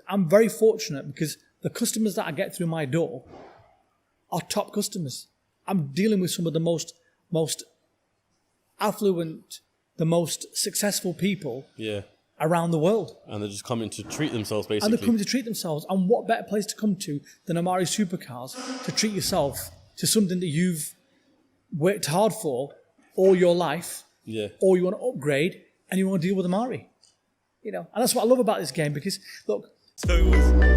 I'm very fortunate because the customers that I get through my door are top customers. I'm dealing with some of the most affluent, the most successful people around the world. And they're just coming to treat themselves, basically. And they're coming to treat themselves. And what better place to come to than Amari Supercars to treat yourself to something that you've worked hard for all your life, or you want to upgrade and you want to deal with Amari. You know, and that's what I love about this game because, look. So it was...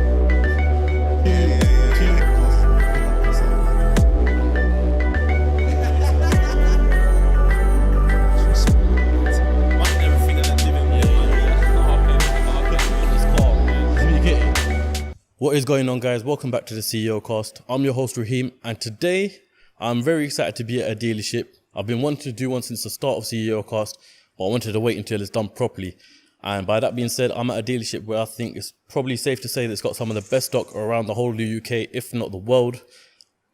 What is going on, guys? Welcome back to the CEOCAST. I'm your host, Raheem, and today I'm very excited to be at a dealership. I've been wanting to do one since the start of CEOCAST, but I wanted to wait until it's done properly. And by that being said, I'm at a dealership where I think it's probably safe to say that it's got some of the best stock around the whole of the UK, if not the world.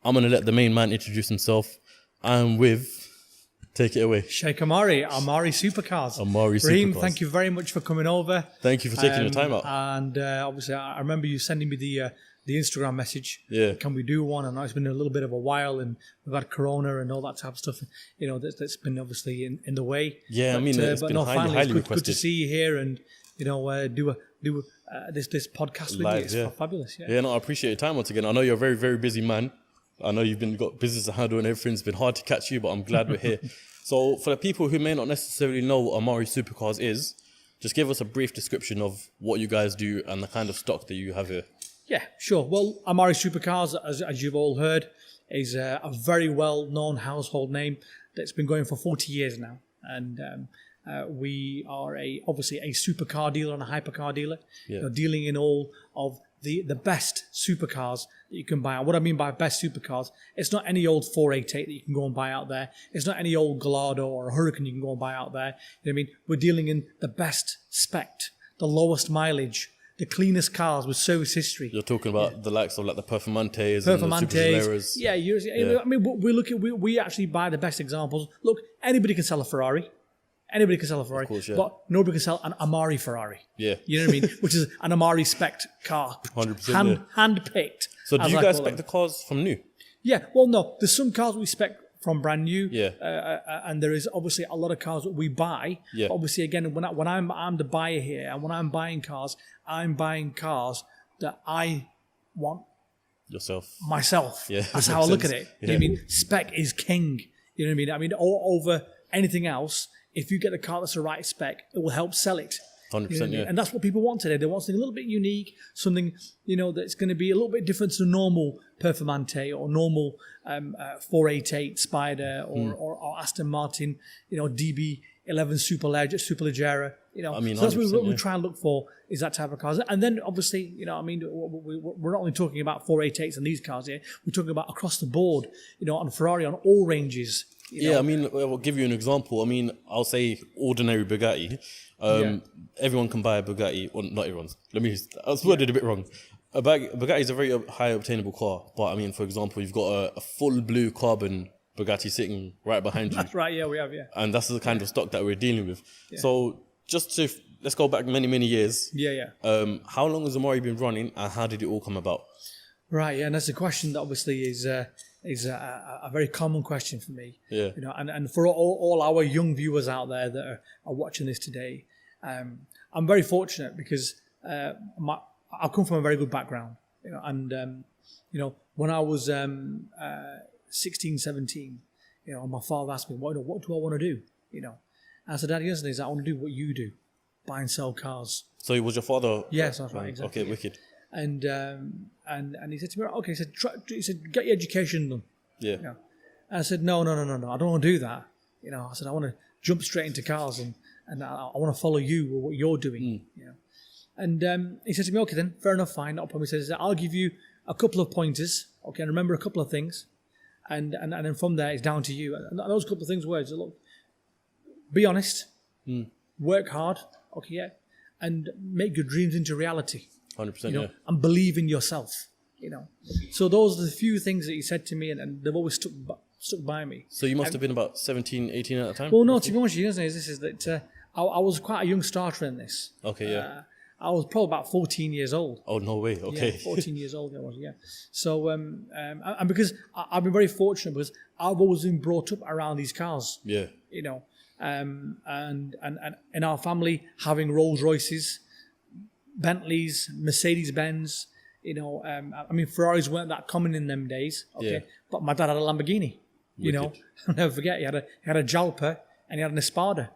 I'm going to let the main man introduce himself. I'm with... Take it away. Sheikh Amari Supercars. Amari Raheem, Supercars. thank you very much for coming over. Thank you for taking your time out. And obviously, I remember you sending me the Instagram message. Yeah. Can we do one? And it's been a little bit of a while, and we've had Corona and all that type of stuff. You know, that's been obviously in the way. Yeah, but, I mean, it's been highly requested. Good to see you here, and you know, do this podcast with Live, you. It's fabulous. Yeah, no, I appreciate your time once again. I know you're a very, very busy man. I know you've got business to handle and everything. It's been hard to catch you, but I'm glad we're here. So for the people who may not necessarily know what Amari Supercars is, just give us a brief description of what you guys do and the kind of stock that you have here. Yeah, sure. Well, Amari Supercars, as you've all heard, is a very well-known household name that's been going for 40 years now. And we are obviously a supercar dealer and a hypercar dealer, dealing in all of the best supercars that you can buy. And what I mean by best supercars, it's not any old 488 that you can go and buy out there. It's not any old Gallardo or a Hurricane you can go and buy out there. You know what I mean? We're dealing in the best spec, the lowest mileage, the cleanest cars with service history. You're talking about the likes of like the Performantes and the Supergeleras. I mean, we actually buy the best examples. Look, anybody can sell a Ferrari. Anybody can sell a Ferrari, but nobody can sell an Amari Ferrari. Yeah. You know what I mean? Which is an Amari spec car. 100%. Hand-picked. So do you guys spec the cars from new? Yeah. Well, no. There's some cars we spec from brand new. Yeah. And there is obviously a lot of cars that we buy. Yeah. But obviously, again, when I'm the buyer here, and when I'm buying cars that I want myself. Yeah. That's how I look at it. Yeah. You know what I mean? Spec is king. You know what I mean? I mean, over anything else, if you get the car that's the right spec, it will help sell it. 100%, you know, yeah. And that's what people want today. They want something a little bit unique, something, you know, that's going to be a little bit different to normal Performante or normal 488 Spider or Aston Martin, you know, DB11 Superleggera. You know, I mean, so that's what we try and look for, is that type of cars. And then obviously, you know, I mean, we're not only talking about 488s and these cars here, we're talking about across the board, you know, on Ferrari, on all ranges. You know? I mean, I'll give you an example. I mean, I'll say ordinary Bugatti. Everyone can buy a Bugatti. Well, not everyone's. I worded a bit wrong. Bugatti is a very high obtainable car. But I mean, for example, you've got a full blue carbon Bugatti sitting right behind you. That's right, yeah, we have, yeah. And that's the kind of stock that we're dealing with. Yeah. So let's go back many, many years. Yeah. How long has Amari been running and how did it all come about? Right, yeah, and that's a question that obviously is a very common question for me. Yeah. You know, and for all our young viewers out there that are watching this today, I'm very fortunate because I come from a very good background. You know, and you know, when I was 16, 17, you know, my father asked me, what do I want to do? You know, and I said, Daddy, I want to do what you do, buy and sell cars. So it was your father? Yes, that's right, exactly. Okay, wicked. And he said to me, okay, he said, get your education done. Yeah. You know? And I said, no, I don't want to do that. You know, I said, I want to jump straight into cars and I want to follow you or what you're doing. You know? And he said to me, okay then, fair enough, fine, not a problem. He said, I'll give you a couple of pointers, okay, and remember a couple of things. And then from there, it's down to you. And those couple of things were, look, be honest, work hard, okay, yeah, and make your dreams into reality. 100%, you know, and believe in yourself, you know. So those are the few things that he said to me, and they've always stuck by me. So you must have been about 17, 18 at the time? Well, no, to be honest with you, I was quite a young starter in this. Okay, yeah. I was probably about 14 years old. Oh, no way. Okay. Yeah, 14 years old I was, yeah. So, and because I've been very fortunate because I've always been brought up around these cars. Yeah. You know, and in our family, having Rolls Royces, Bentleys, Mercedes Benz, you know, I mean, Ferraris weren't that common in them days, okay? Yeah. But my dad had a Lamborghini, you know. I'll never forget, he had a Jalpa and he had an Espada,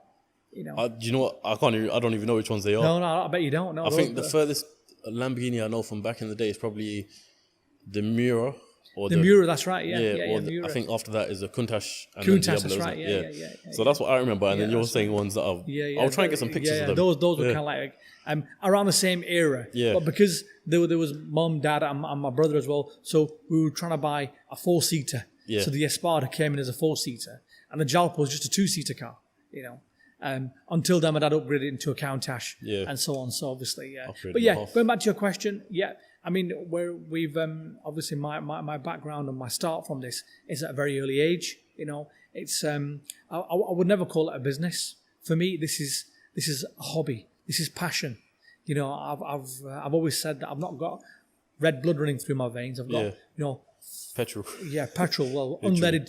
you know. Do you know what? I don't even know which ones they are. No, I bet you don't. No, I think the furthest Lamborghini I know from back in the day is probably the Miura. Or the Miura, that's right, yeah. I think after that is a Countach. And Countach, that's right, yeah. So that's what I remember. And then you're saying ones that I'll try and get some pictures of them. Those were kind of like around the same era. Yeah. But because there was mum, dad, and my brother as well, so we were trying to buy a 4-seater. Yeah. So the Espada came in as a 4-seater, and the Jalpa was just a 2-seater car, you know. Until then, my dad upgraded it into a Countach, and so on. So obviously, but yeah, going back to your question, I mean, we've obviously my background and my start from this is at a very early age. You know, it's I would never call it a business. For me, this is a hobby. This is passion. You know, I've always said that I've not got red blood running through my veins. I've got you know. Petrol. Yeah, petrol. Well, unleaded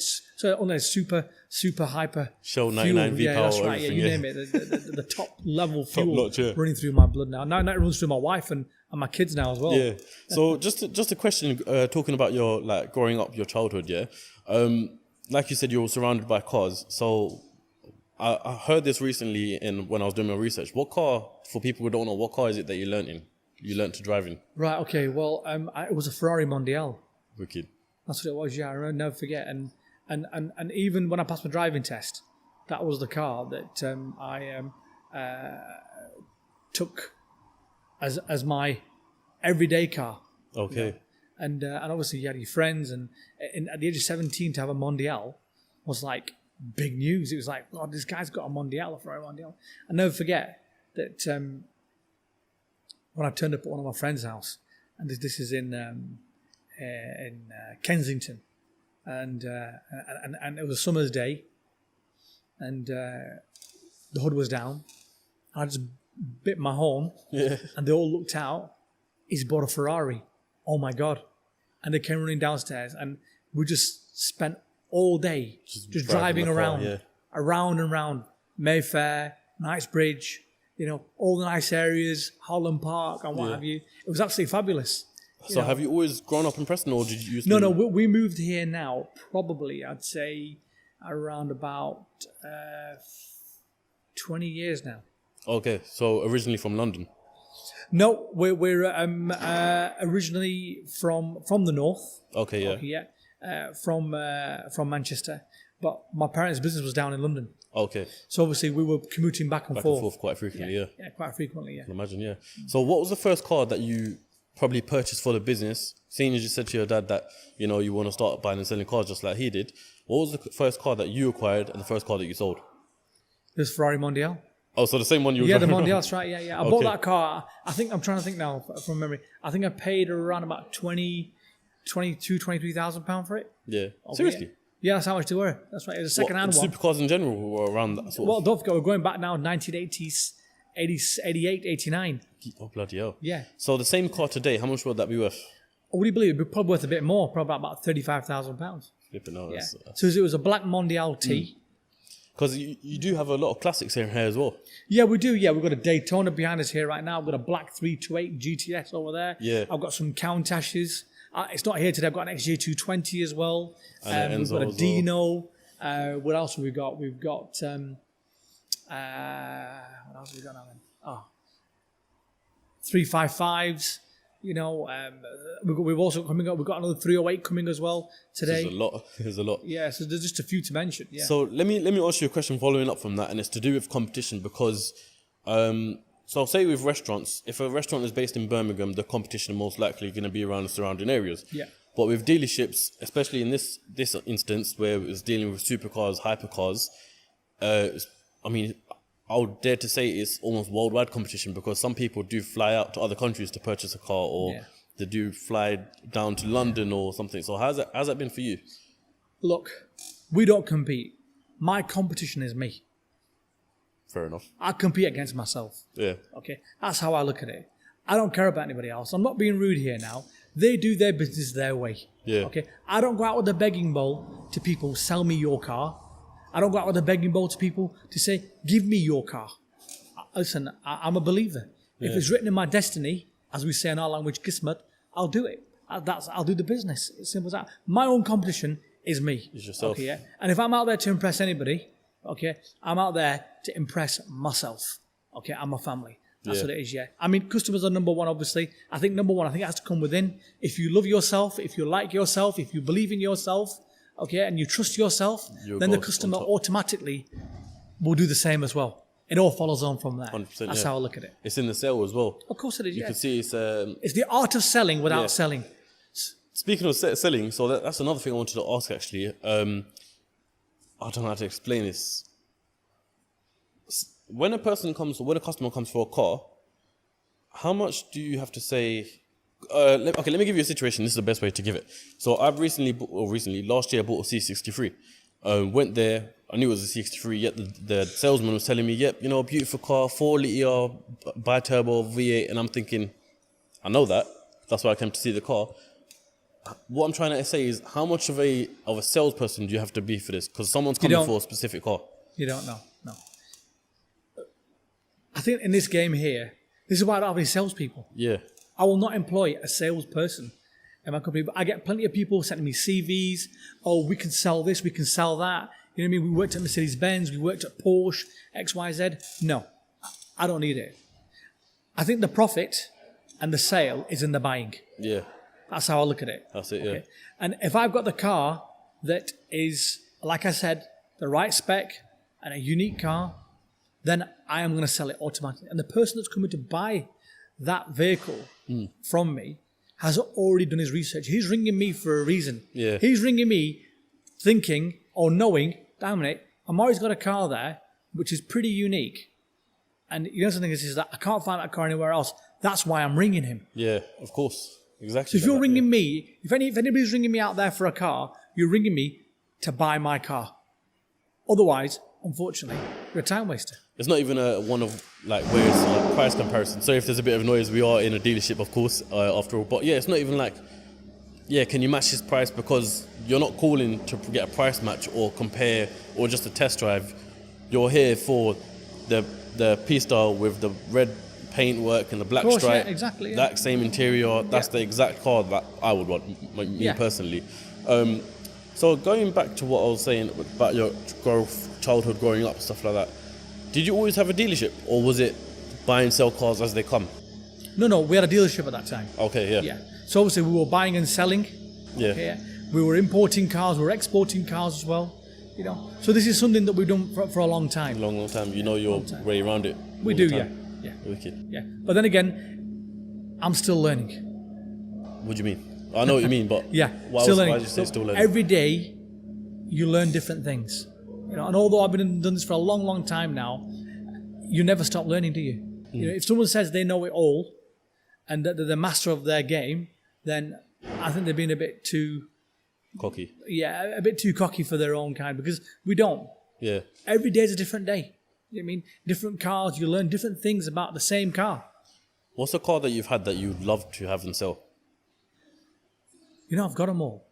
super hyper Shell 99 V power. That's right. Yeah, you name it. The top level fuel notch, running through my blood now. Now it runs through my wife and my kids now as well. Yeah. So just a question, talking about your like growing up, your childhood. Yeah. Like you said, you were surrounded by cars. So I heard this recently when I was doing my research. What car, for people who don't know, what car is it that you learned to drive in? Right. Okay. Well, it was a Ferrari Mondial. Wicked. That's what it was. Yeah, I'll never forget. And even when I passed my driving test, that was the car that I took as my everyday car. Okay. You know? And obviously you had your friends, and at the age of 17 to have a Mondial was like big news. It was like, oh, this guy's got a Mondial, a Ferrari Mondial. I'll never forget that when I turned up at one of my friend's house, and this is in Kensington, and it was a summer's day, and the hood was down. I just bit my horn, and they all looked out. He's bought a Ferrari. Oh my God. And they came running downstairs, and we just spent all day just driving around, around and around Mayfair, Knightsbridge, you know, all the nice areas, Holland Park and what have you. It was absolutely fabulous. So have you always grown up in Preston, or did you used to? No, we moved here now, probably, I'd say, around about 20 years now. Okay, so originally from London? No, we're originally from the north. Okay, yeah. From Manchester, but my parents' business was down in London. Okay. So obviously we were commuting back and forth quite frequently. Yeah, quite frequently. Yeah. I can imagine. Yeah. So what was the first car that you probably purchased for the business? Seeing as you said to your dad that you know you want to start buying and selling cars just like he did, what was the first car that you acquired and the first car that you sold? It was Ferrari Mondial. Oh, so the same one you were driving? Yeah, the Mondial, that's right, yeah. I bought that car, I'm trying to think now from memory. I think I paid around about 23,000 £23,000 for it. Yeah. Seriously? Yeah, that's how much they were. That's right, it was a second-hand one. Supercars in general were around that sort of... Well, don't forget, we're going back now, 1980s, 88, 89. Oh, bloody hell. Yeah. So the same car today, how much would that be worth? What do you believe? It'd be probably worth a bit more, probably about £35,000. Flipping out. Yeah. So it was a black Mondial T. Because you do have a lot of classics here as well. Yeah, we do. Yeah, we've got a Daytona behind us here right now. I've got a black 328 GTS over there. Yeah. I've got some Countach's. It's not here today. I've got an XJ220 as well. We've got a Dino. What else have we got? We've got... what else have we got now then? 355s. You know, we've also coming up. We've got another 308 coming as well today. There's a lot. Yeah, so there's just a few to mention. Yeah. So let me ask you a question following up from that, and it's to do with competition because, so say with restaurants, if a restaurant is based in Birmingham, the competition most likely going to be around the surrounding areas. Yeah. But with dealerships, especially in this instance where it's dealing with supercars, hypercars, I mean, I would dare to say it's almost worldwide competition because some people do fly out to other countries to purchase a car, or they do fly down to London or something. So how's that been for you? Look, we don't compete. My competition is me. Fair enough. I compete against myself. Yeah. Okay, that's how I look at it. I don't care about anybody else. I'm not being rude here now. They do their business their way. Yeah. Okay, I don't go out with a begging bowl to people, sell me your car. I don't go out with a begging bowl to people to say, give me your car. Listen, I'm a believer. If it's written in my destiny, as we say in our language, kismet, I'll do it. I'll do the business. It's simple as that. My own competition is me. It's yourself. Okay, yeah? And if I'm out there to impress anybody, okay, I'm out there to impress myself. Okay, and my family. That's what it is, yeah. I mean, customers are number one, obviously. I think number one, it has to come within. If you love yourself, if you like yourself, if you believe in yourself, okay, and you trust yourself, then the customer automatically will do the same as well. It all follows on from there. 100%, That's how I look at it. It's in the sale as well. Of course it is, You can see it's... it's the art of selling without selling. Speaking of selling, so that's another thing I wanted to ask, actually. I don't know how to explain this. When a customer comes for a car, how much do you have to say? Let me give you a situation. This is the best way to give it. So I've last year I bought a C63. Went there. I knew it was a C63. Yet the salesman was telling me, "Yep, you know, beautiful car, 4-liter bi-turbo V8," and I'm thinking, I know that. That's why I came to see the car. What I'm trying to say is, how much of a salesperson do you have to be for this? Because someone's coming for a specific car. You don't know. No. I think in this game here, this is why I don't have any salespeople. Yeah. I will not employ a salesperson in my company. But I get plenty of people sending me CVs. Oh, we can sell this, we can sell that. You know what I mean? We worked at Mercedes-Benz, we worked at Porsche, XYZ. No, I don't need it. I think the profit and the sale is in the buying. Yeah. That's how I look at it. That's it, yeah. And if I've got the car that is, like I said, the right spec and a unique car, then I am going to sell it automatically. And the person that's coming to buy that vehicle from me has already done his research. He's ringing me for a reason. Yeah. He's ringing me thinking or knowing, damn it, Amari's got a car there which is pretty unique. And you know something is that I can't find that car anywhere else. That's why I'm ringing him. Yeah, of course. Exactly. So if you're ringing me, if anybody's ringing me out there for a car, you're ringing me to buy my car. Otherwise, unfortunately, you're a time waster. It's not even one of like where it's like price comparison. So if there's a bit of noise, we are in a dealership, of course, after all. But yeah, it's not even like, can you match his price? Because you're not calling to get a price match or compare or just a test drive. You're here for the P-Star with the red paintwork and the black stripe. Yeah, exactly. Yeah. That same interior. That's the exact car that I would want, me personally. So going back to what I was saying about your childhood growing up, stuff like that. Did you always have a dealership, or was it buy and sell cars as they come? No, we had a dealership at that time. Okay, yeah. Yeah. So obviously we were buying and selling. Yeah. Okay, we were importing cars, we were exporting cars as well. You know. So this is something that we've done for a long time. Long time. You know your way around it. We do, yeah. Wicked. Yeah. But then again, I'm still learning. What do you mean? I know what you mean, but still learning. Why did you say still learning? Every day, you learn different things. You know, and although I've been doing this for a long, long time now, you never stop learning, do you? You know, if someone says they know it all, and that they're the master of their game, then I think they're being a bit too cocky. Yeah, a bit too cocky for their own kind, because we don't. Yeah. Every day is a different day. You know what I mean? Different cars, you learn different things about the same car. What's a car that you've had that you'd love to have and sell? You know, I've got them all.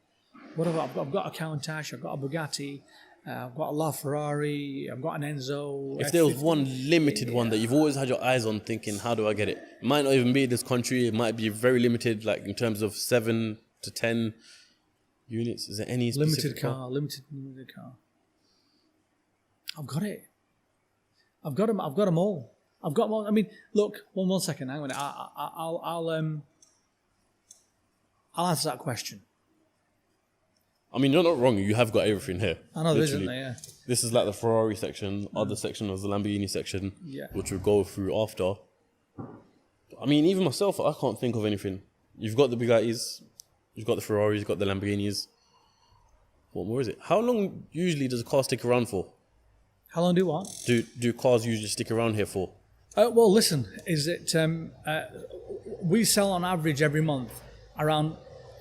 What have I've got a Countach, I've got a Bugatti, I've got a LaFerrari, I've got an Enzo. If there was one limited one that you've always had your eyes on thinking, how do I get it? It might not even be in this country. It might be very limited, like in terms of 7 to 10 units. Is there any specific limited car? I've got it. I've got them all. I've got them all. I mean, look, one second. Hang on. I'll answer that question. I mean, you're not wrong. You have got everything here. I know, isn't there? Yeah. This is like the Ferrari section. Other section was the Lamborghini section, which we'll go through after. I mean, even myself, I can't think of anything. You've got the Bugattis, you've got the Ferraris, you've got the Lamborghinis. What more is it? How long usually does a car stick around for? How long do what? Do cars usually stick around here for? Well, listen, is it we sell on average every month around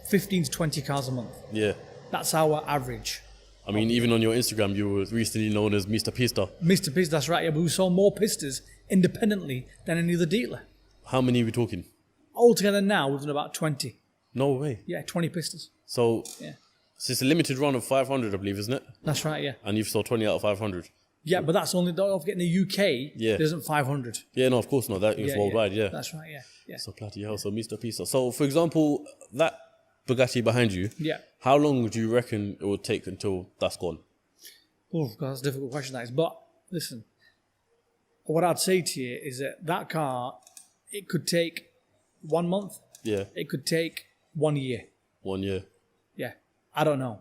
15 to 20 cars a month. Yeah. That's our average. I mean, even on your Instagram, you were recently known as Mr. Pista. Mr. Pista, that's right. Yeah, but we sold more pistas independently than any other dealer. How many are we talking? Altogether now, we've done about 20. No way. Yeah, 20 pistas. So, Yeah. so it's a limited run of 500, I believe, isn't it? That's right, yeah. And you've sold 20 out of 500. Yeah, but that's only, don't forget, in the UK, Yeah. there isn't 500. Yeah, no, of course not. That is worldwide, yeah. That's right, yeah. So bloody hell, so Mr. Pista. So, for example, that Bugatti behind you, Yeah. how long would you reckon it would take until that's gone? Oh, God, that's a difficult question, that is. But listen, what I'd say to you is that car, it could take 1 month. Yeah, It could take 1 year. 1 year. Yeah, I don't know.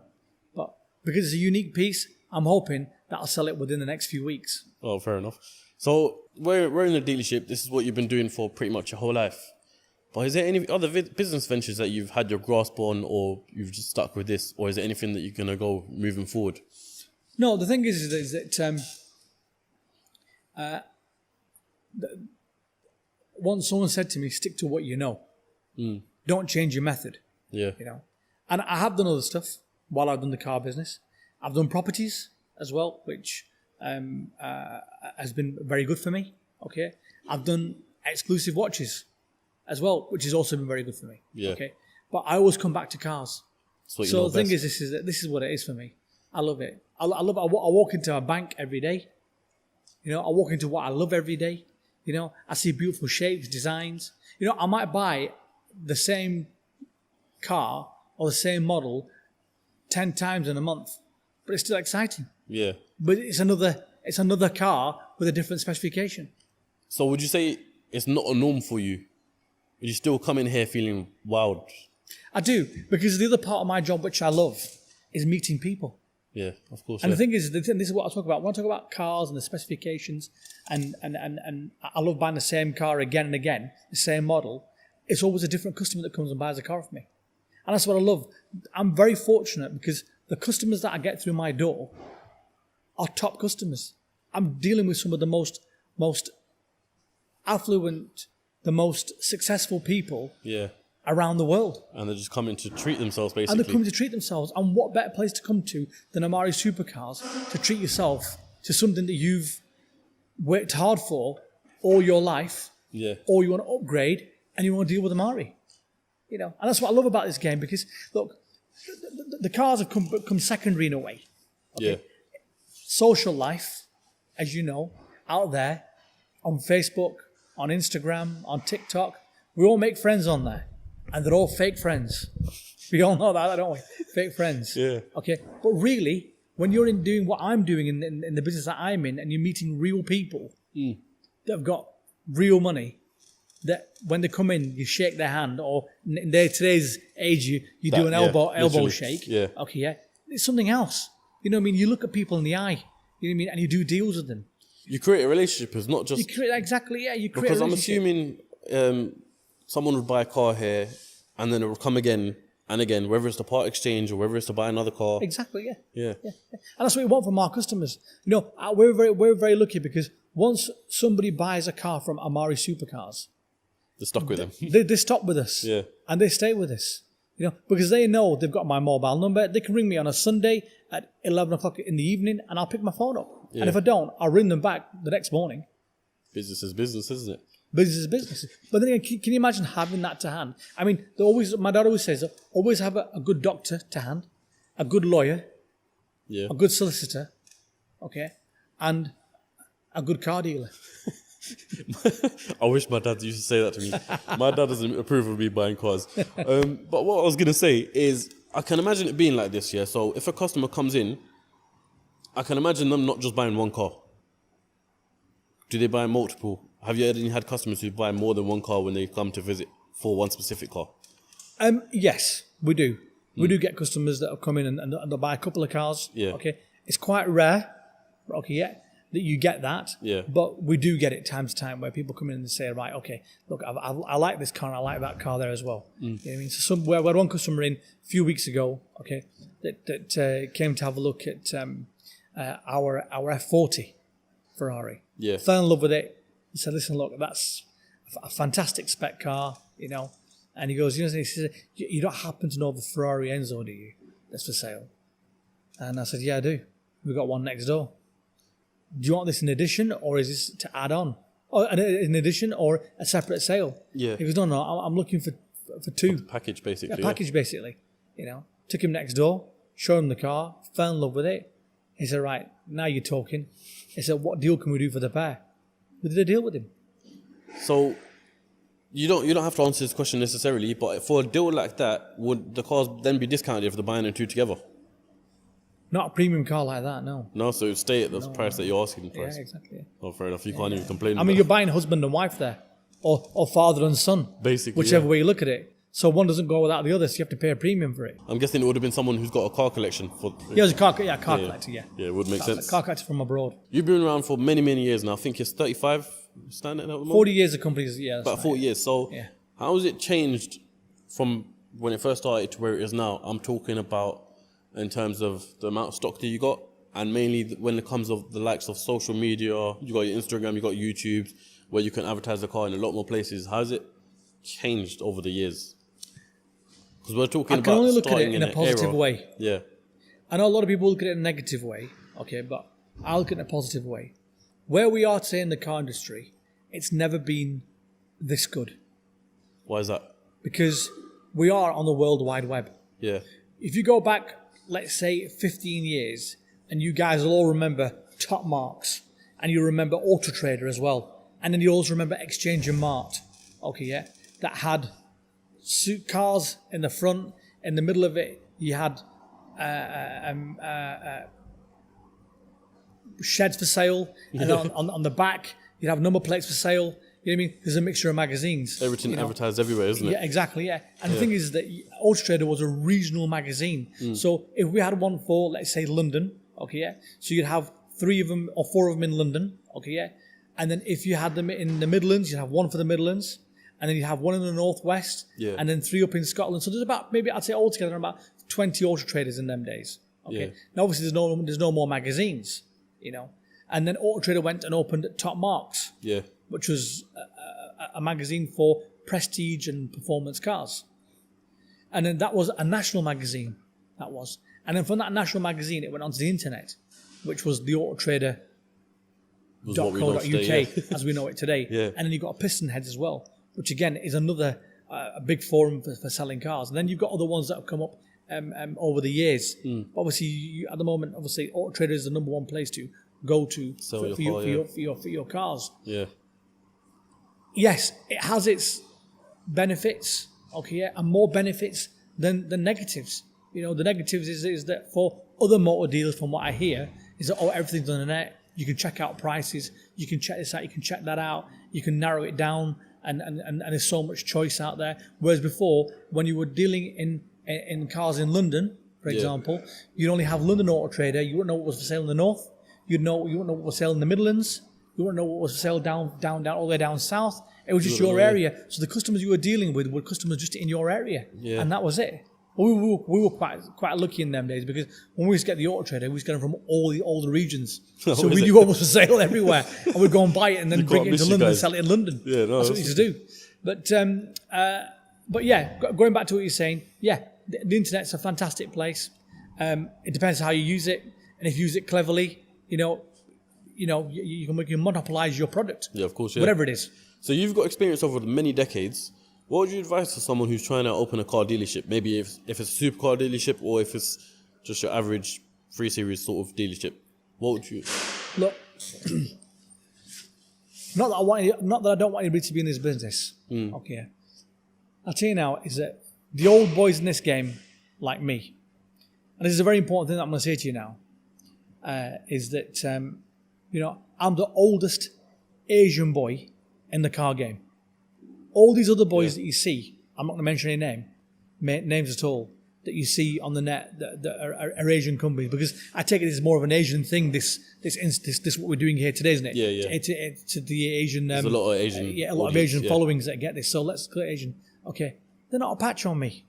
But because it's a unique piece, I'm hoping that I'll sell it within the next few weeks. Oh, fair enough. So we're in a dealership. This is what you've been doing for pretty much your whole life. But is there any other business ventures that you've had your grasp on, or you've just stuck with this, or is there anything that you're gonna go moving forward? No, the thing is that once someone said to me, stick to what you know. Don't change your method, Yeah, you know. And I have done other stuff while I've done the car business. I've done properties as well, which has been very good for me, okay. I've done exclusive watches as well, which has also been very good for me, Yeah. okay. But I always come back to cars. that's what you So know the thing best. is, this is what it is for me. I love it. I love it. I walk into a bank every day. You know, I walk into what I love every day. You know, I see beautiful shapes, designs. You know, I might buy the same car or the same model 10 times in a month, but it's still exciting. Yeah. But it's another car with a different specification. So would you say it's not a norm for you? Would you still come in here feeling wild? I do, because the other part of my job, which I love, is meeting people. Yeah, of course. And Yeah. the thing is, this is what I talk about. When I talk about cars and the specifications, and I love buying the same car again and again, the same model, it's always a different customer that comes and buys a car from me. And that's what I love. I'm very fortunate because the customers that I get through my door are top customers. I'm dealing with some of the most affluent, the most successful people Yeah. around the world. And they're just coming to treat themselves, And basically. they're coming to treat themselves. And what better place to come to than Amari Supercars to treat yourself to something that you've worked hard for all your life, Yeah. or you want to upgrade and you want to deal with Amari. You know, and that's what I love about this game because, look, the cars have come secondary in a way. Yeah. Social life, as you know, out there on Facebook, on Instagram, on TikTok, we all make friends on there. And they're all fake friends. We all know that, don't we? Fake friends. Yeah. Okay. But really, when you're in doing what I'm doing in the business that I'm in, and you're meeting real people that have got real money, that when they come in, you shake their hand, or in today's age, you do an elbow literally. shake. Yeah. Okay, yeah. It's something else. You know what I mean? You look at people in the eye, you know what I mean, and you do deals with them. You create a relationship. It's not just You create exactly, yeah. You create because a I'm relationship. assuming someone would buy a car here and then it will come again and again, whether it's to part exchange or whether it's to buy another car. Exactly, yeah. Yeah. And that's what we want from our customers. You know, we're very lucky because once somebody buys a car from Amari Supercars, They're stuck with them. they stop with us. Yeah. And they stay with us. You know, because they know they've got my mobile number. They can ring me on a Sunday at 11 o'clock in the evening and I'll pick my phone up. Yeah. And if I don't, I'll ring them back the next morning. Business is business, isn't it? Business is business. But then again, can you imagine having that to hand? I mean, my dad always says, always have a good doctor to hand, a good lawyer, Yeah. a good solicitor, okay, and a good car dealer. I wish my dad used to say that to me. My dad doesn't approve of me buying cars. But what I was going to say is, I can imagine it being like this, yeah? So if a customer comes in, I can imagine them not just buying one car. Do they buy multiple? Have you had customers who buy more than one car when they come to visit for one specific car? Yes, we do. We do get customers that have come in and they'll buy a couple of cars. Yeah. Okay. It's quite rare, okay, yeah, that you get that. Yeah. But we do get it time to time where people come in and say, right, okay, look, I like this car and I like that car there as well. You know what I mean? So we had one customer in a few weeks ago, okay, that came to have a look at our F40 Ferrari. Yeah. Fell in love with it. He said, listen, look, that's a fantastic spec car, you know. And he goes, he says, you don't happen to know the Ferrari Enzo, do you? That's for sale. And I said, yeah, I do. We've got one next door. Do you want this in addition, or is this to add on? Or in addition, or a separate sale? Yeah. He goes, no, I'm looking for two. Package, basically. A package, basically. You know, took him next door, showed him the car, fell in love with it. He said, right, now you're talking. He said, what deal can we do for the pair? We did a deal with him. So you don't have to answer this question necessarily, but for a deal like that, would the cars then be discounted if they're buying the two together? Not a premium car like that, no. No, so it would stay at the price that you're asking for. Yeah, exactly. Yeah. Oh, fair enough. You can't even complain. I mean, you're buying husband and wife there, or father and son, basically, whichever way you look at it. So one doesn't go without the other, so you have to pay a premium for it. I'm guessing it would have been someone who's got a car collection. Yeah, it was a car collector, yeah. Yeah, it would make sense. Car collector from abroad. You've been around for many, many years now. I think it's 35 standing at the moment? 40 years of companies, yeah. About 40 years. So yeah. How has it changed from when it first started to where it is now? I'm talking about in terms of the amount of stock that you got, and mainly when it comes of the likes of social media. You got your Instagram, you got YouTube, where you can advertise the car in a lot more places. How has it changed over the years? Because we're talking about I can only look at starting it in a positive era. way. Yeah. I know a lot of people look at it in a negative way, okay, but I look at it in a positive way. Where we are today in the car industry, it's never been this good. Why is that? Because we are on the World Wide Web. Yeah. If you go back, let's say, 15 years, and you guys will all remember Top Marks, and you remember Auto Trader as well, and then you also remember Exchange and Mart, okay, yeah, that had suit cars in the front. In the middle of it, you had sheds for sale, and on the back, you'd have number plates for sale. You know what I mean? There's a mixture of magazines. Everything advertised everywhere, isn't it? Yeah, exactly, yeah. And the thing is that Auto Trader was a regional magazine. So if we had one for, let's say, London, okay, yeah, so you'd have 3 of them or 4 of them in London, okay, yeah. And then if you had them in the Midlands, you'd have one for the Midlands. And then you have one in the Northwest, and then 3 up in Scotland. So there's about, maybe I'd say altogether about 20 Auto Traders in them days. Okay. Yeah. Now obviously there's no more magazines, you know. And then Auto Trader went and opened Top Marks, which was a magazine for prestige and performance cars. And then that was a national magazine. That was. And then from that national magazine, it went onto the internet, which was the Auto Trader. .co.uk as we know it today. And then you've got a Piston Heads as well, which again is another a big forum for selling cars. And then you've got other ones that have come up over the years. Obviously, at the moment, obviously, Auto Trader is the number one place to go to for your cars. Yeah. Yes, it has its benefits, okay, yeah, and more benefits than negatives. You know, the negatives is that for other motor dealers, from what I hear, is that everything's on the net. You can check out prices. You can check this out. You can check that out. You can narrow it down, and there's so much choice out there. Whereas before, when you were dealing in cars in London, for example, you'd only have London Auto Trader. You wouldn't know what was for sale in the north. You wouldn't know what was for sale in the Midlands. You wouldn't know what was for sale down all the way down south. It was just your area. So the customers you were dealing with were customers just in your area, and that was it. We were quite lucky in them days, because when we used to get the Auto Trader, we used to get them from all the regions. So we knew what was for sale everywhere, and we'd go and buy it and then bring it into London and sell it in London. Yeah, no, that's what we used to do. But yeah, going back to what you're saying, the internet's a fantastic place. It depends how you use it, and if you use it cleverly, you can monopolize your product. Yeah, of course. Whatever it is. So you've got experience over many decades. What would you advise to someone who's trying to open a car dealership? Maybe if it's a supercar dealership, or if it's just your average 3 Series sort of dealership. What would you... Look, not that I don't want anybody to be in this business. Okay. I'll tell you now, is that the old boys in this game, like me, and this is a very important thing that I'm going to say to you now, is that, I'm the oldest Asian boy in the car game. All these other boys that you see, I'm not going to mention any names at all, that you see on the net that are Asian companies, because I take it as more of an Asian thing. This what we're doing here today, isn't it? Yeah. It's the Asian. There's a lot of Asian. A lot of Asian followings that get this. So let's call it Asian. Okay, they're not a patch on me.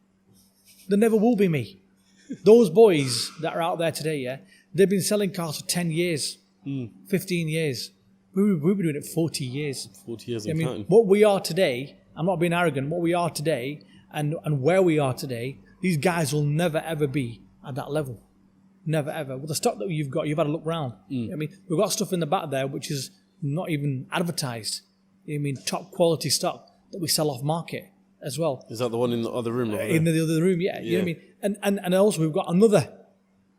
There never will be me. Those boys that are out there today, they've been selling cars for 10 years, 15 years. We've been doing it 40 years. 40 years and counting. What we are today, I'm not being arrogant, what we are today and where we are today, these guys will never, ever be at that level. Never ever. With the stock that you've got, you've had to look round. I mean, we've got stuff in the back there which is not even advertised. I mean, top quality stock that we sell off market as well. Is that the one in the other room? In the other room, yeah. You know what I mean? And also we've got another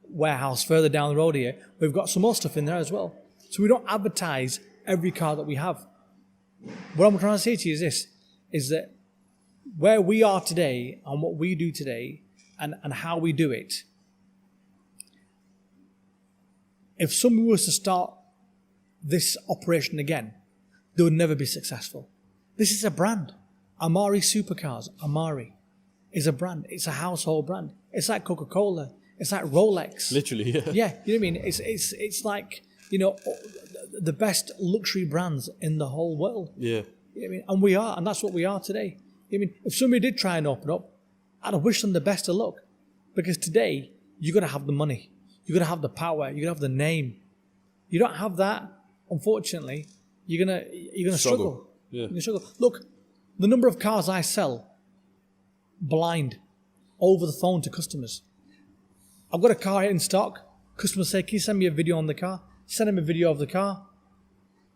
warehouse further down the road here. We've got some more stuff in there as well. So we don't advertise every car that we have. What I'm trying to say to you is this, is that where we are today and what we do today and how we do it, if someone was to start this operation again, they would never be successful. This is a brand. Amari Supercars, Amari is a brand. It's a household brand. It's like Coca-Cola. It's like Rolex. Literally, yeah. Yeah, you know what I mean? It's like, you know, the best luxury brands in the whole world. Yeah. You know what I mean? And we are, and that's what we are today. I mean, if somebody did try and open up, I'd wish them the best of luck. Because today, you've got to have the money. You've got to have the power. You've got to have the name. You don't have that, unfortunately, you're gonna struggle. Yeah. You're gonna struggle. Look, the number of cars I sell blind over the phone to customers. I've got a car here in stock. Customers say, "Can you send me a video on the car?" Send him a video of the car.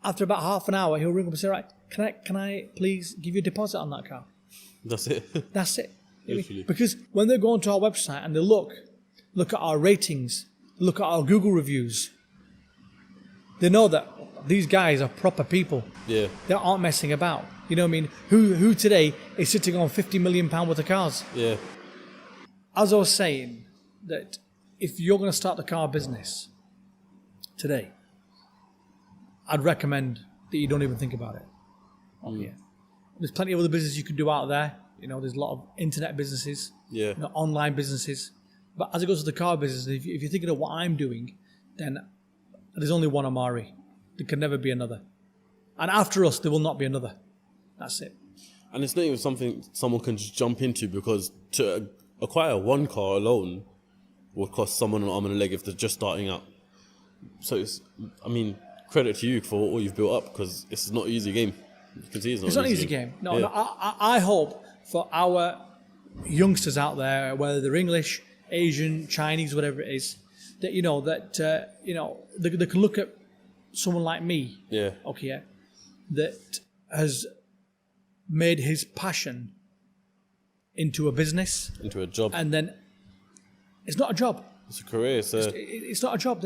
After about half an hour, he'll ring up and say, "Right, can I please give you a deposit on that car?" That's it. That's it. Literally. Because when they go onto our website and they look at our ratings, look at our Google reviews, they know that these guys are proper people. Yeah. They aren't messing about. You know what I mean? Who today is sitting on £50 million worth of cars? Yeah. As I was saying, that if you're going to start the car business today, I'd recommend that you don't even think about it. Yeah. There's plenty of other business you can do out there. You know, there's a lot of internet businesses, Yeah. you know, online businesses. But as it goes to the car business, if you're thinking of what I'm doing, then there's only one Amari. There can never be another. And after us, there will not be another. That's it. And it's not even something someone can just jump into, because to acquire one car alone would cost someone an arm and a leg if they're just starting out. So it's, I mean, credit to you for all you've built up, because it's not an easy game. You can see it's not an easy game. No, Yeah. no, I hope for our youngsters out there, whether they're English, Asian, Chinese, whatever it is, that they can look at someone like me, Yeah. okay, that has made his passion into a business, Into a job. and then it's not a job. It's a career. It's a, It's not a job.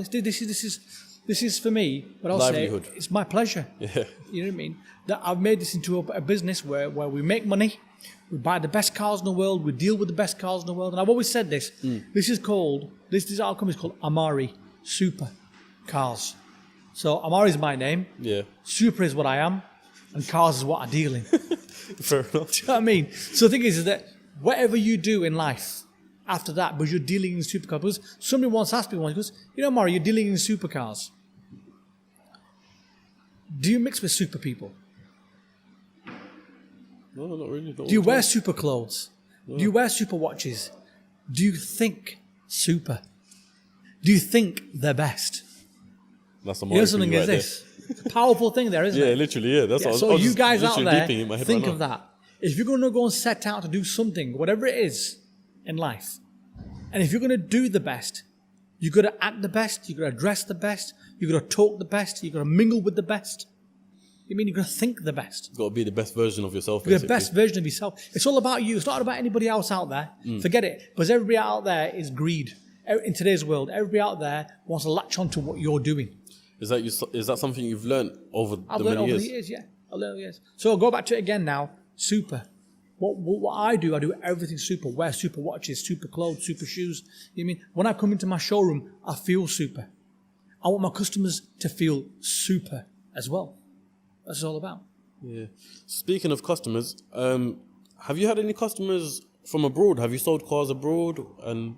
This is for me, but I'll livelihood. say it's my pleasure. Yeah. You know what I mean? That I've made this into a business where we make money, we buy the best cars in the world, we deal with the best cars in the world. And I've always said this. This our company is called Amari Supercars. So Amari is my name. Yeah. Super is what I am, and cars is what I deal in. Fair enough. Do you know what I mean? So the thing is that whatever you do in life after that, but you're dealing in supercars. Because somebody once asked me once, he goes, "You know, Amari, you're dealing in supercars. Do you mix with super people? No, not really. Not Do you all the wear time. super clothes? Do you wear super watches? Do you think super? Do you think they're best?" That's a You know something is this? It's a powerful thing there, isn't Yeah, it? literally, yeah. That's Yeah, what so I was you just guys out literally there, deeping in my head think right of now. that. If you're going to go and set out to do something, whatever it is in life, and if you're going to do the best, you've got to act the best, you've got to dress the best, you've got to talk the best, you've got to mingle with the best. You mean you've got to think the best. You've got to be the best version of yourself, You're the basically. best version of yourself. It's all about you. It's not about anybody else out there. Forget it. Because everybody out there is greed. In today's world, everybody out there wants to latch on to what you're doing. Is that something you've learned over I've the learned many over years? the years, yeah. I've learned over the years. So I'll go back to it again now. Super. What I do everything super. Wear super watches, super clothes, super shoes. You know what I mean? When I come into my showroom, I feel super. I want my customers to feel super as well. That's what it's all about. Yeah. Speaking of customers, have you had any customers from abroad? Have you sold cars abroad? And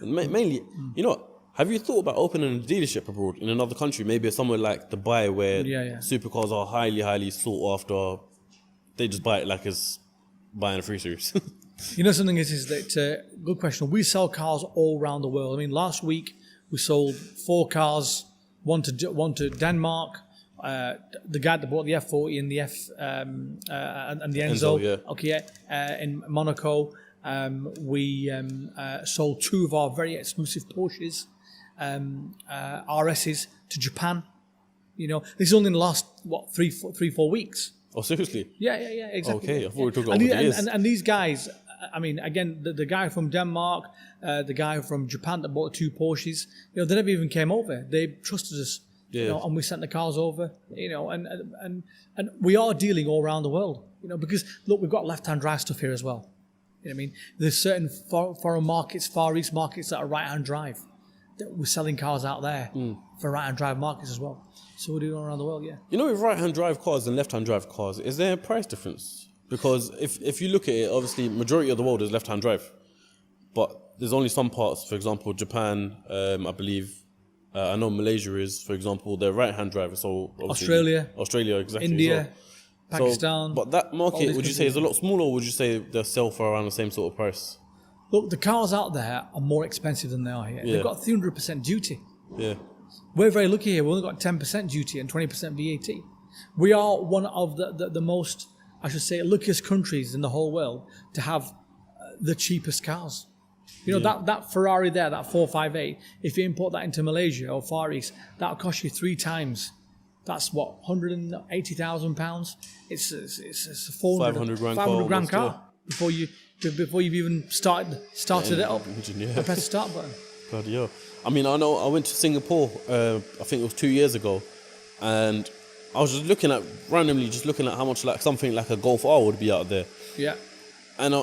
mainly, you know what? Have you thought about opening a dealership abroad in another country? Maybe somewhere like Dubai, where supercars are highly, highly sought after. They just buy it like it's buying a 3 Series. You know something is that, good question. We sell cars all around the world. I mean, last week we sold 4 cars, one to Denmark, the guy that bought the F40 and the and the Enzo. Yeah. Okay, in Monaco. We sold 2 of our very exclusive Porsches. RSs to Japan. This is only in the last, 3-4 weeks. Oh, seriously? Yeah, exactly. Okay, I thought we were talking and, about the years. and these guys, I mean, again, the guy from Denmark, the guy from Japan that bought 2 Porsches, they never even came over. They trusted us, and we sent the cars over, and we are dealing all around the world, because look, we've got left-hand drive stuff here as well. You know what I mean? There's certain foreign markets, Far East markets that are right-hand drive. That we're selling cars out there for right-hand drive markets as well. So we're doing all around the world, yeah. With right-hand drive cars and left-hand drive cars, is there a price difference? Because if you look at it, obviously, majority of the world is left-hand drive. But there's only some parts, for example, Japan, I believe, I know Malaysia is, for example, they're right-hand drive. So Australia, exactly. India, Pakistan. But that market, would you say, is a lot smaller, or would you say they'll sell for around the same sort of price? Look, the cars out there are more expensive than they are here. Yeah. They've got 300% duty. Yeah. We're very lucky here. We've only got 10% duty and 20% VAT. We are one of the most, I should say, luckiest countries in the whole world to have the cheapest cars. That Ferrari there, that 458, if you import that into Malaysia or Far East, that'll cost you 3 times. That's what, £180,000? It's a 500 grand car before you've even started it up. I press the start button. Bloody hell. I mean, I know I went to Singapore, I think it was 2 years ago, and I was just randomly looking at how much something like a Golf R would be out there. Yeah. And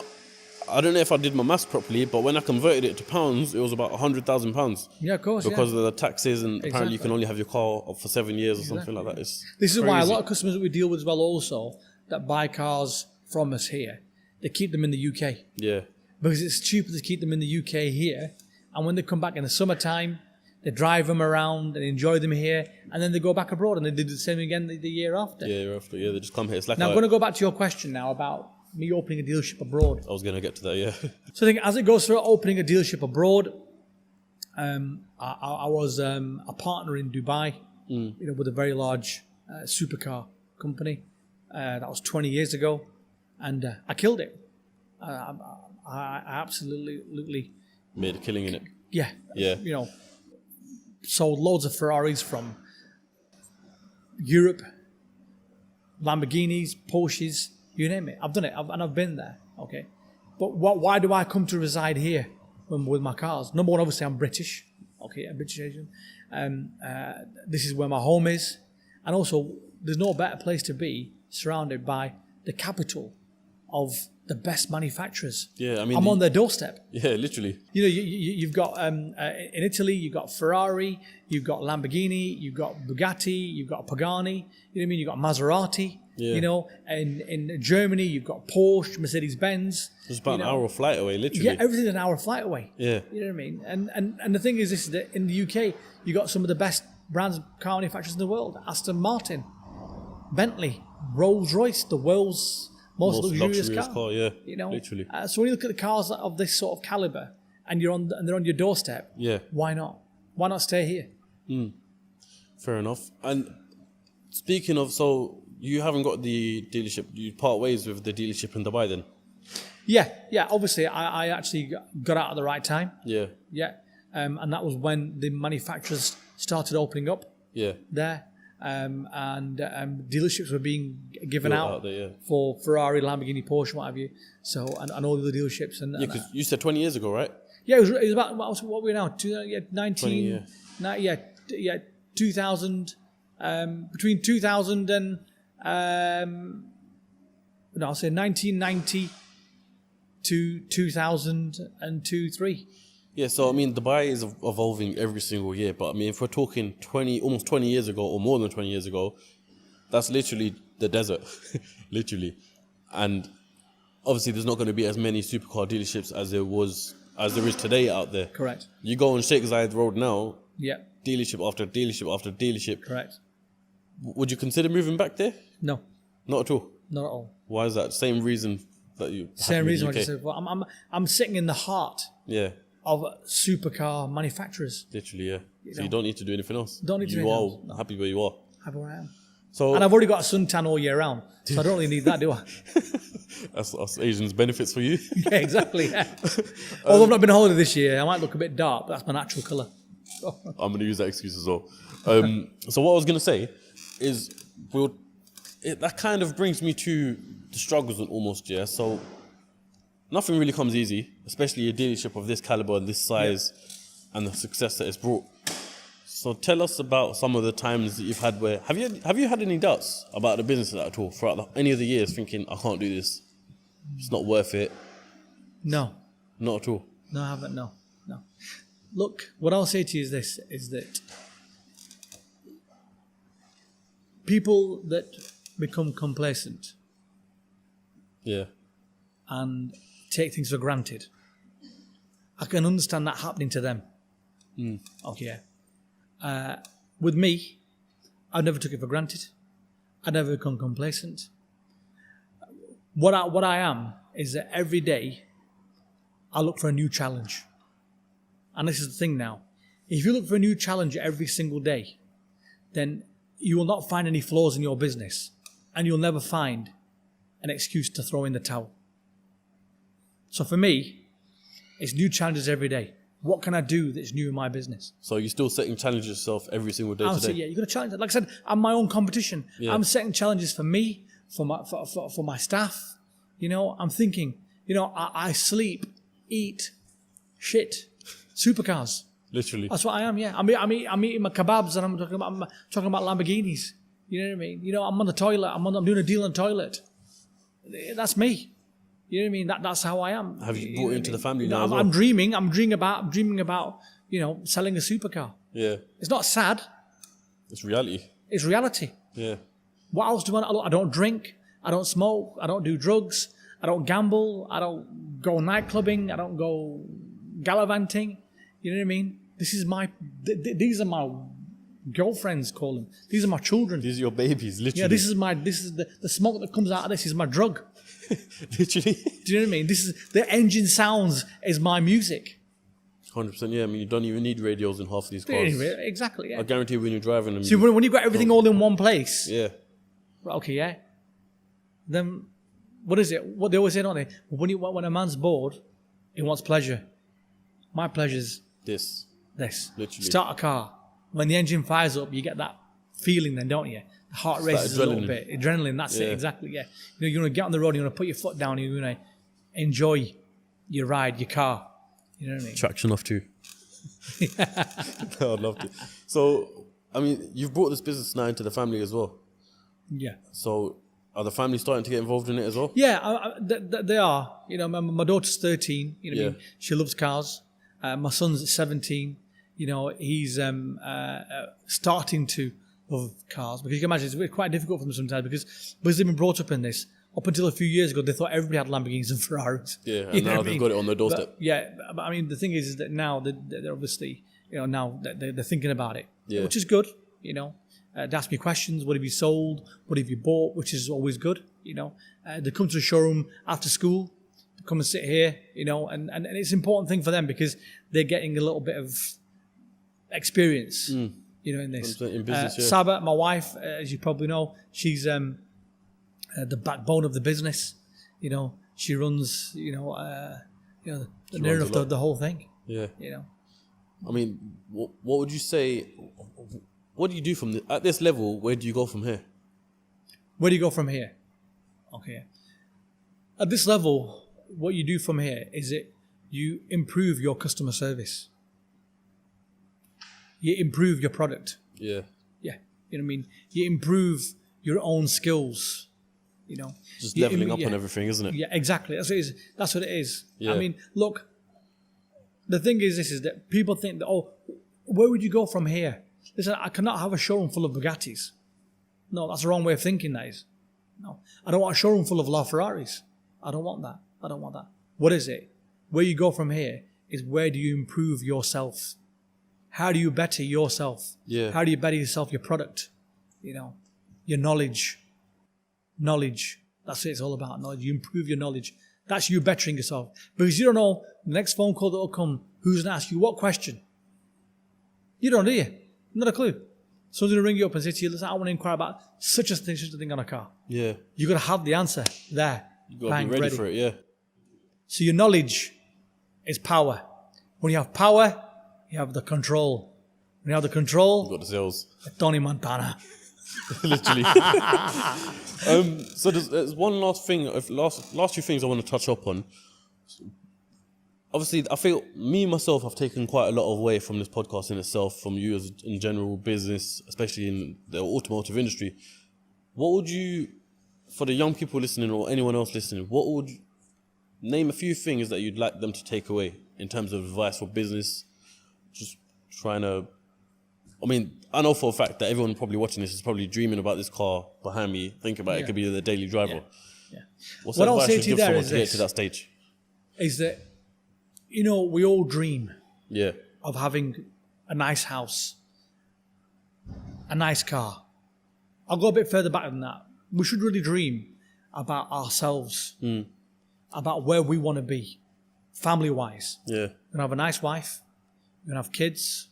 I don't know if I did my maths properly, but when I converted it to pounds, it was about £100,000. Yeah, of course. Because of the taxes, and apparently you can only have your car for 7 years or something like that. This is why a lot of customers that we deal with as well also that buy cars from us here, they keep them in the UK. Yeah. Because it's cheaper to keep them in the UK here, and when they come back in the summertime, they drive them around and enjoy them here, and then they go back abroad and they do the same again the year after. Yeah, they just come here. It's like now, I'm going to go back to your question now about me opening a dealership abroad. I was going to get to that, yeah. So I think as it goes through opening a dealership abroad, I was a partner in Dubai, with a very large supercar company. That was 20 years ago, and I killed it. I absolutely made a killing in it. Yeah. Yeah. Sold loads of Ferraris from Europe, Lamborghinis, Porsches, you name it. I've done it, and I've been there. Okay, but why do I come to reside here with my cars? Number one, obviously, I'm British. Okay, I'm British Asian. This is where my home is, and also there's no better place to be surrounded by the capital of the best manufacturers. Yeah, I mean, I'm on their doorstep. Yeah, literally. You've got in Italy, you've got Ferrari, you've got Lamborghini, you've got Bugatti, you've got Pagani. You know what I mean? You've got Maserati. Yeah. In Germany, you've got Porsche, Mercedes-Benz. It's about an hour flight away, literally. Yeah, everything's an hour flight away. Yeah. You know what I mean? And the thing is this, that in the UK, you got some of the best brands of car manufacturers in the world. Aston Martin, Bentley, Rolls-Royce, the world's most luxurious car. Yeah, literally. So when you look at the cars of this sort of caliber, and they're on your doorstep, yeah, why not? Why not stay here? Fair enough. And speaking of, so you haven't got the dealership. You part ways with the dealership in Dubai, then? Yeah. Obviously, I actually got out at the right time. Yeah. And that was when the manufacturers started opening up. Yeah. There. And dealerships were being given out there, for Ferrari, Lamborghini, Porsche, what have you. So and all the other dealerships. And because you said 20 years ago, right? Yeah, it was about what we're now 19. 20, 2000. Between 2000 and I'll say 1990 to 2002-3. Yeah, so I mean, Dubai is evolving every single year, but I mean, if we're talking almost 20 years ago or more than 20 years ago, that's literally the desert, literally. And obviously, there's not going to be as many supercar dealerships as there is today out there. Correct. You go on Sheikh Zayed Road now, yeah, dealership after dealership after dealership. Correct. Would you consider moving back there? No. Not at all? Not at all. Why is that? Same reason that you... Same reason I just said. Well, I'm sitting in the heart. Yeah. Of supercar manufacturers. Literally, yeah. So you don't need to do anything else. Don't need to do anything else. You are happy where you are. Happy where I am. So, and I've already got a suntan all year round, so I don't really need that, do I? That's us Asians' benefits for you. Yeah, exactly. Yeah. Although I've not been on holiday this year, I might look a bit dark, but that's my natural colour. I'm going to use that excuse as well. So what I was going to say is, that kind of brings me to the struggles almost, yeah. So nothing really comes easy, especially a dealership of this caliber and this size and the success that it's brought. So tell us about some of the times that you've had where, have you had any doubts about the business at all throughout any of the years, thinking, I can't do this, it's not worth it? No. Not at all? No, I haven't, no. Look, what I'll say to you is this, is that people that become complacent and take things for granted, I can understand that happening to them. Okay. With me, I never took it for granted. I never become complacent. What I am is that every day I look for a new challenge. And this is the thing now. If you look for a new challenge every single day, then you will not find any flaws in your business, and you'll never find an excuse to throw in the towel. So for me, it's new challenges every day. What can I do that's new in my business? So you're still setting challenges yourself every single day today? Yeah, you've got to challenge it. Like I said, I'm my own competition. Yeah. I'm setting challenges for me, for my staff. You know, I'm thinking, you know, I sleep, eat, shit, supercars. Literally. That's what I am, yeah. I'm eating my kebabs and I'm talking about Lamborghinis. You know what I mean? You know, I'm on the toilet. I'm doing a deal on the toilet. That's me. You know what I mean? That's how I am. Have you brought it into the family now? I'm dreaming about, you know, selling a supercar. Yeah. It's not sad. It's reality. It's reality. Yeah. What else do I don't drink. I don't smoke. I don't do drugs. I don't gamble. I don't go night clubbing. I don't go gallivanting. You know what I mean? These are my girlfriends, call them. These are my children. These are your babies, literally. Yeah, this is the smoke that comes out of this is my drug. Literally. Do you know what I mean? This is the engine sounds is my music. 100%, yeah. I mean, you don't even need radios in half of these cars. Exactly, yeah. I guarantee when you're driving them. See, when you've got everything all in one place. Yeah. Okay, yeah. Then, what is it? What they always say, don't they? When a man's bored, he wants pleasure. My pleasure's this. Literally. Start a car. When the engine fires up, you get that feeling then, don't you? The heart races a little bit. Adrenaline, that's it, exactly, yeah. You know, you're going to get on the road, you're going to put your foot down, you're going to enjoy your ride, your car. You know what I mean? Traction off too. I'd love to. So, I mean, you've brought this business now into the family as well. Yeah. So, are the family starting to get involved in it as well? Yeah, they are. You know, my daughter's 13. You know, what I mean? She loves cars. My son's 17. You know, he's starting to love cars, because you can imagine it's quite difficult for them sometimes because they've been brought up in this. Up until a few years ago, they thought everybody had Lamborghinis and Ferraris. Yeah, and now they've got it on their doorstep. But I mean, the thing is that now they're obviously, you know, now they're thinking about it, which is good. You know, they ask me questions. What have you sold? What have you bought? Which is always good. You know, they come to the showroom after school, they come and sit here. You know, and it's an important thing for them because they're getting a little bit of experience. You know, in this. In business, Saba, my wife, as you probably know, she's the backbone of the business. You know, she runs. The near enough the whole thing. Yeah. You know. I mean, what would you say? What do you do at this level? Where do you go from here? Where do you go from here? Okay. At this level, what you do from here is you improve your customer service. You improve your product. Yeah. Yeah. You know what I mean? You improve your own skills. You know. Just leveling up on everything, isn't it? Yeah, exactly. That's what it is. That's what it is. Yeah. I mean, look, the thing is this, is that people think that, where would you go from here? Listen, I cannot have a showroom full of Bugattis. No, that's the wrong way of thinking, that is. No. I don't want a showroom full of LaFerraris. I don't want that. I don't want that. What is it? Where you go from here is where do you improve yourself? How do you better yourself? Yeah. How do you better yourself, your product? You know, your knowledge. Knowledge. That's what it's all about, knowledge. You improve your knowledge. That's you bettering yourself. Because you don't know the next phone call that will come, who's going to ask you what question? You don't, do you? Not a clue. Someone's going to ring you up and say to you, listen, I want to inquire about such a thing on a car. Yeah. You've got to have the answer there. You've got to be ready for it, yeah. So your knowledge is power. When you have power, you have the control. When you have the control, You've got the sales. Tony Montana. Literally. So there's one last thing, last few things I want to touch up on. Obviously, I feel myself, I've taken quite a lot away from this podcast in itself, from you as in general business, especially in the automotive industry. What would you, for the young people listening or anyone else listening, what would name a few things that you'd like them to take away in terms of advice for business? Just trying to, I mean, I know for a fact that everyone probably watching this is probably dreaming about this car behind me, thinking about it could be the daily driver. Yeah. What's What the I'll advice say you'd to you give there someone is to get this. to that stage? Is that, you know, we all dream Yeah. of having a nice house, a nice car. I'll go a bit further back than that. We should really dream about ourselves, about where we want to be, family-wise. Yeah. You're going to have a nice wife. You're going to have kids.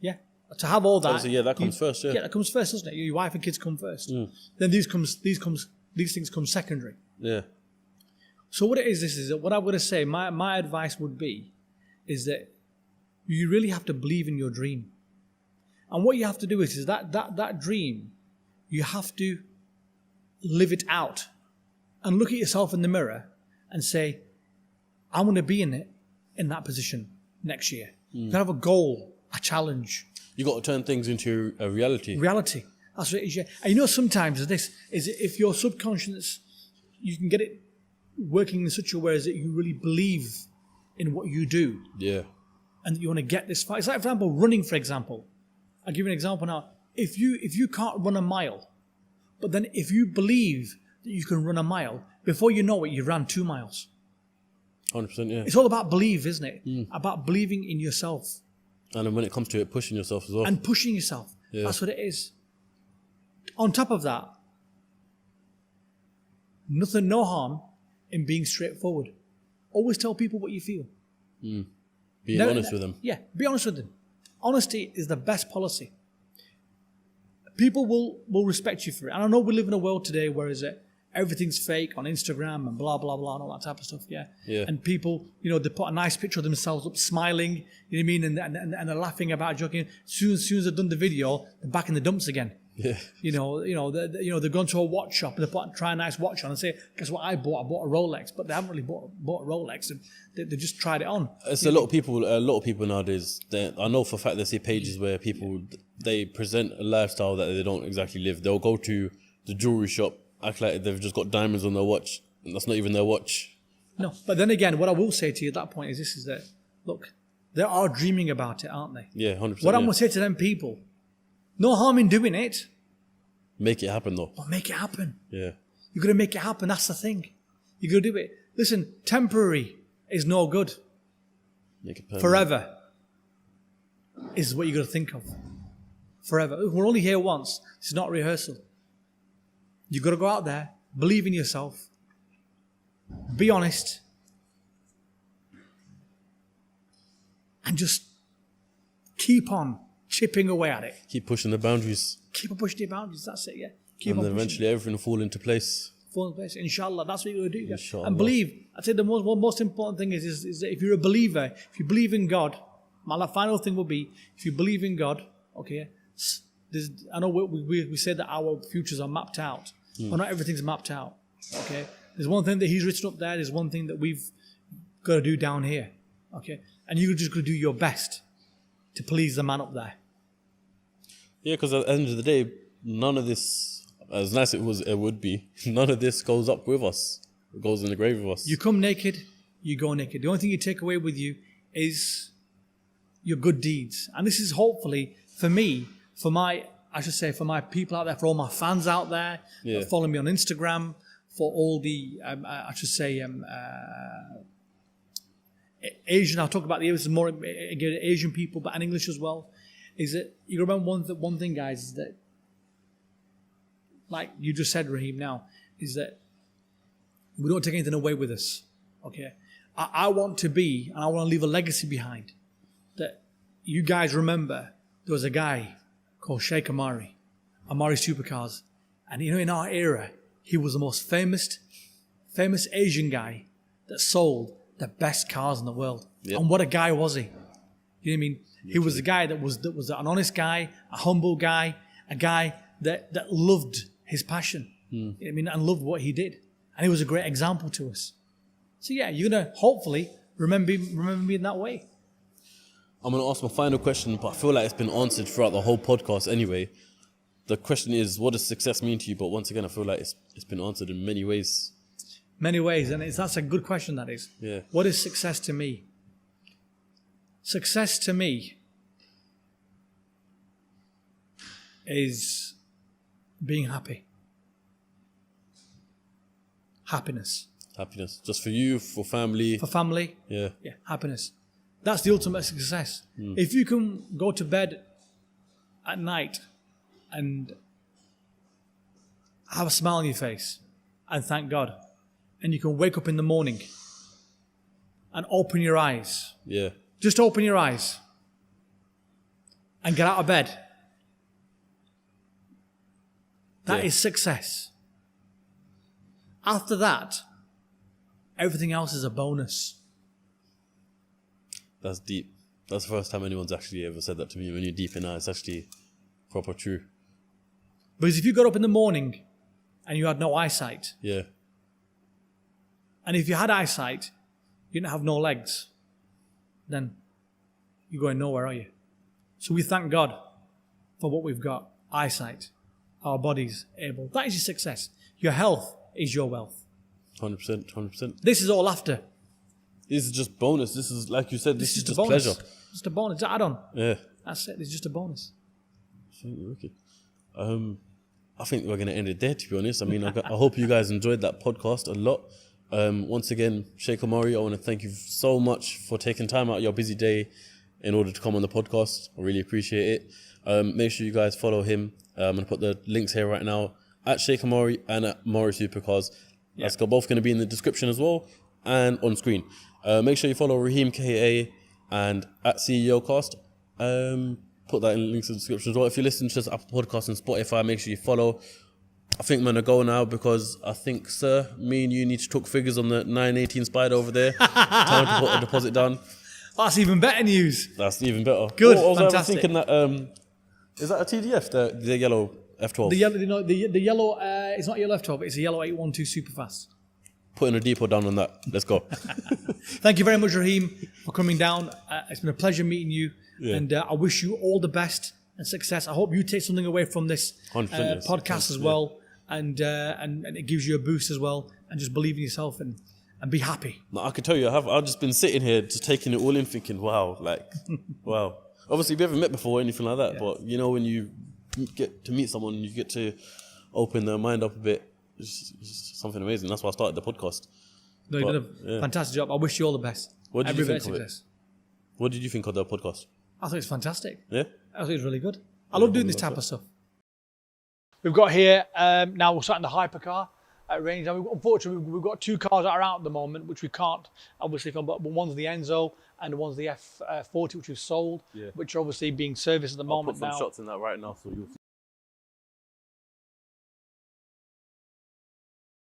Yeah. To have all that. Obviously, yeah, that comes first, yeah. Yeah, that comes first, doesn't it? Your wife and kids come first. Then these things come secondary. Yeah. So what it is, this is what I'm going to say. My advice would be, is that you really have to believe in your dream, and what you have to do is that dream, you have to live it out, and look at yourself in the mirror and say, I want to be in that position next year. You have a goal, a challenge. You got to turn things into a reality. Reality. That's what it is. Yeah. And you know, sometimes this is if your subconscious, you can get it working in such a way as that you really believe in what you do, Yeah. and that you want to get this far. It's like, for example, running. For example, I'll give you an example now. If you can't run a mile, but then if you believe that you can run a mile, before you know it, you ran 2 miles. 100%, yeah. It's all about belief, isn't it? About believing in yourself And then when it comes to it, pushing yourself as well. and pushing yourself. Yeah. That's what it is. On top of that, no harm in being straightforward. Always tell people what you feel. Being honest with them. Yeah, be honest with them. Honesty is the best policy. People will respect you for it. And I know we live in a world today where everything's fake on Instagram and blah, blah, blah, and all that type of stuff, yeah? Yeah. And people, they put a nice picture of themselves up smiling, you know what I mean? And they're laughing about, joking. As soon as they've done the video, they're back in the dumps again. Yeah. They're going to a watch shop and they try a nice watch on and say, guess what I bought? I bought a Rolex. But they haven't really bought a Rolex, and they just tried it on. It's a lot of people nowadays. I know for a fact they see pages where people, they present a lifestyle that they don't exactly live. They'll go to the jewelry shop, act like they've just got diamonds on their watch, and that's not even their watch. No, but then again, what I will say to you at that point is that, look, they are dreaming about it, aren't they? Yeah, 100%. What I'm going to say to them people, no harm in doing it, Make it happen though. but make it happen. Yeah. You're going to make it happen. That's the thing. You're going to do it. Listen, temporary is no good. Make it permanent. Forever is what you're going to think of. Forever. We're only here once. It's not rehearsal. You've got to go out there, believe in yourself, be honest, and just keep on chipping away at it. Keep pushing the boundaries. Keep on pushing your boundaries. That's it, yeah. Keep And on then pushing. eventually everything will fall into place. Fall in place. Inshallah, that's what you're going to do. Yeah. Inshallah. And believe. I'd say the most important thing is that if you're a believer, if you believe in God, my final thing will be, if you believe in God, okay, I know we say that our futures are mapped out, but not everything's mapped out, okay? There's one thing that He's written up there, there's one thing that we've got to do down here, okay? And you're just going to do your best to please the man up there. Yeah, because at the end of the day, none of this, as nice it would be, none of this goes up with us. It goes in the grave with us. You come naked, you go naked. The only thing you take away with you is your good deeds. And this is hopefully, for me, for my people out there, for all my fans out there that follow me on Instagram, for all the, Asian, I'll talk about the more Asian people, but and English as well, is that you remember one thing, guys, is that, like you just said, Raheem, now, is that we don't take anything away with us, okay? I want to be, and I want to leave a legacy behind, that you guys remember there was a guy called Sheikh Amari Supercars, and in our era, he was the most famous Asian guy that sold the best cars in the world. Yep. And what a guy was he? You know what I mean? He was a guy that was an honest guy, a humble guy, a guy that loved his passion. You know what I mean? And loved what he did. And he was a great example to us. So yeah, you're going to hopefully remember me in that way. I'm going to ask my final question, but I feel like it's been answered throughout the whole podcast anyway. The question is, what does success mean to you? But once again, I feel like it's been answered in many ways. Many ways, and that's a good question, that is. Yeah. What is success to me? Success to me is being happy. Happiness. Happiness. Just for you, for family. For family. Yeah. Yeah, happiness. That's the ultimate success. If you can go to bed at night and have a smile on your face and thank God, and you can wake up in the morning and open your eyes. Yeah. Just open your eyes and get out of bed. That is success. After that, everything else is a bonus. That's deep. That's the first time anyone's actually ever said that to me. When you're deep in that, it's actually proper true. Because if you got up in the morning and you had no eyesight, Yeah. and if you had eyesight, you didn't have no legs, then you're going nowhere, are you? So we thank God for what we've got. Eyesight, our bodies able. That is your success. Your health is your wealth. 100%, 100%. This is all after. This is just bonus. This is, like you said, this is just a bonus. pleasure. Just a bonus. It's an add-on. Yeah. That's it. It's just a bonus. Wicked. I think we're going to end it there, to be honest. I mean, I hope you guys enjoyed that podcast a lot. Once again, Sheikh Amari, I want to thank you so much for taking time out of your busy day in order to come on the podcast. I really appreciate it. Make sure you guys follow him. I'm going to put the links here right now at Sheikh Amari and at Amari Supercars. Yeah. That's both going to be in the description as well and on screen. Make sure you follow Raheem KA and at CEOCAST. Put that in the links in the description as well. If you listen to this Apple Podcast and Spotify, make sure you follow. I think I'm going to go now because I think, sir, me and you need to talk figures on the 918 Spider over there. Time to put a deposit down. That's even better news. That's even better. Good, I was fantastic. thinking that, is that a TDF, the yellow F12? The yellow, it's not yellow F12, it's a yellow 812 Superfast. Putting a depot down on that. Let's go. Thank you very much, Raheem, for coming down. It's been a pleasure meeting you. Yeah. And I wish you all the best and success. I hope you take something away from this 100%, podcast as well. And it gives you a boost as well. And just believe in yourself and be happy. No, I can tell you, I've just been sitting here just taking it all in thinking, wow, wow. Obviously, we haven't met before or anything like that. Yeah. But, you know, when you get to meet someone, you get to open their mind up a bit. It's just something amazing. That's why I started the podcast. No, you did a fantastic job. I wish you all the best. What did you think of it? What did you think of the podcast? I thought it's fantastic. Yeah? I thought it was really good. I love doing this type of stuff. We've got here, now we're starting the hypercar at range. Now, unfortunately, we've got two cars that are out at the moment, which we can't obviously film, but one's the Enzo and one's the F40, which we've sold, which are obviously being serviced at the moment now. I'll put some shots in that right now so you'll